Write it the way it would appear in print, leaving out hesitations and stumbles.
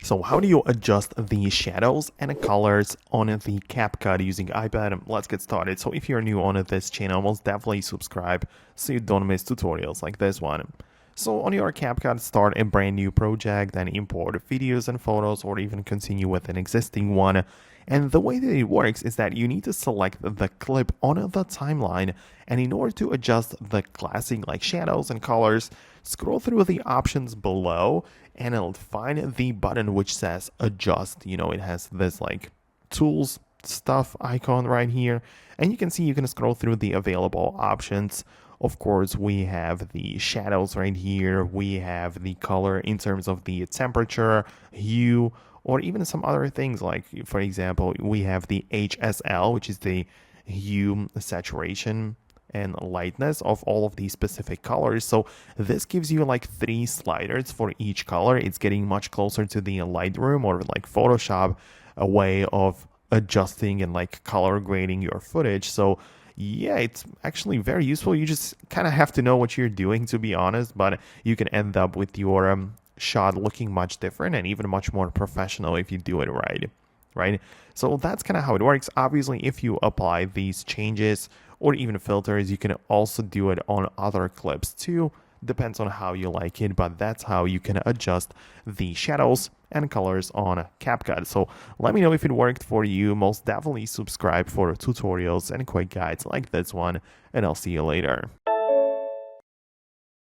So how do you adjust the shadows and colors on the Capcut using iPad? Let's get started. So if you're new on this channel, most definitely subscribe so you don't miss tutorials like this one. So on your Capcut, start a brand new project and import videos and photos, or even continue with an existing one. And the way that it works is that you need to select the clip on the timeline, and in order to adjust the classic like shadows and colors, scroll through the options below and it'll find the button which says adjust. It has this like tools stuff icon right here, and you can see you can scroll through the available options. Of course, we have the shadows right here, we have the color in terms of the temperature, hue, or even some other things like, for example, we have the HSL, which is the hue, saturation, and lightness of all of these specific colors. So this gives you like 3 sliders for each color. It's getting much closer to the Lightroom or like Photoshop, a way of adjusting and like color grading your footage. So yeah, it's actually very useful. You just kind of have to know what you're doing, to be honest, but you can end up with your shot looking much different and even much more professional if you do it right? So that's kind of how it works. Obviously, if you apply these changes or even filters, you can also do it on other clips too. Depends on how you like it, but that's how you can adjust the shadows and colors on CapCut. So let me know if it worked for you. Most definitely subscribe for tutorials and quick guides like this one, and I'll see you later.